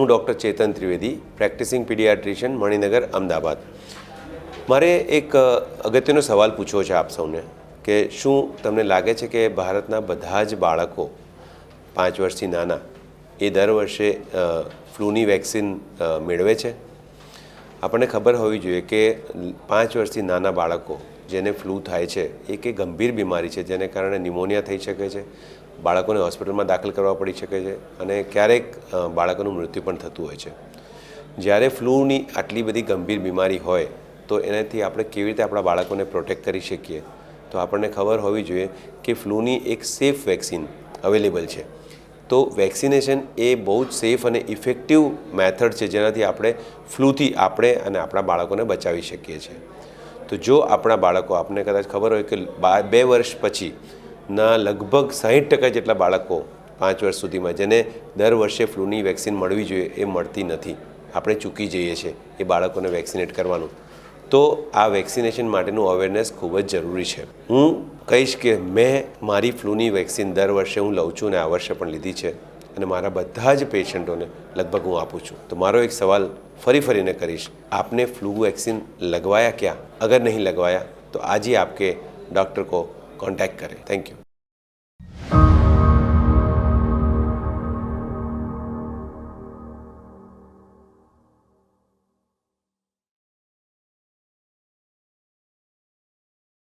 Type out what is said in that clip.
હું ડૉક્ટર ચેતન Trivedi, practising paediatrician, Maninagar, Ahmedabad. મારે એક અગત્યનો સવાલ પૂછવો છે આપ સૌને કે શું તમને લાગે છે કે ભારતના બધા જ બાળકો 5 વર્ષથી નાના એ દર વર્ષે ફ્લૂની વેક્સિન મેળવે છે? આપણને ખબર હોવી જોઈએ કે 5 વર્ષથી નાના બાળકો જેને ફ્લૂ થાય છે એ કે ગંભીર બીમારી છે, જેને કારણે ન્યુમોનિયા થઈ શકે છે, બાળકોને હોસ્પિટલમાં દાખલ કરવા પડી શકે છે અને ક્યારેક બાળકોનું મૃત્યુ પણ થતું હોય છે. જ્યારે ફ્લૂની આટલી બધી ગંભીર બીમારી હોય તો એનાથી આપણે કેવી રીતે આપણા બાળકોને પ્રોટેક્ટ કરી શકીએ? તો આપણને ખબર હોવી જોઈએ કે ફ્લૂની એક સેફ વેક્સિન અવેલેબલ છે. તો વેક્સિનેશન એ બહુ જ સેફ અને ઇફેક્ટિવ મેથડ છે જેનાથી આપણે ફ્લૂથી આપણે અને આપણા બાળકોને બચાવી શકીએ છીએ. તો જો આપણા બાળકો, આપને કદાચ ખબર હોય કે 2 વર્ષ પછીના લગભગ 60% જેટલા બાળકો 5 વર્ષ સુધીમાં જેને દર વર્ષે ફ્લૂની વેક્સિન મળવી જોઈએ એ મળતી નથી, આપણે ચૂકી જઈએ છીએ એ બાળકોને વેક્સિનેટ કરવાનું. તો આ વેક્સિનેશન માટેનું અવેરનેસ ખૂબ જ જરૂરી છે. હું કહીશ કે મેં મારી ફ્લૂની વેક્સિન દર વર્ષે હું લઉં છું અને આ વર્ષે પણ લીધી છે અને મારા બધા જ પેશન્ટોને લગભગ હું આપું છું. તો મારો એક સવાલ ફરીને કરીશ, आपने फ्लू वैक्सीन लगवाया क्या? अगर नहीं लगवाया तो आज ही आपके डॉक्टर को कांटेक्ट करें. Thank you.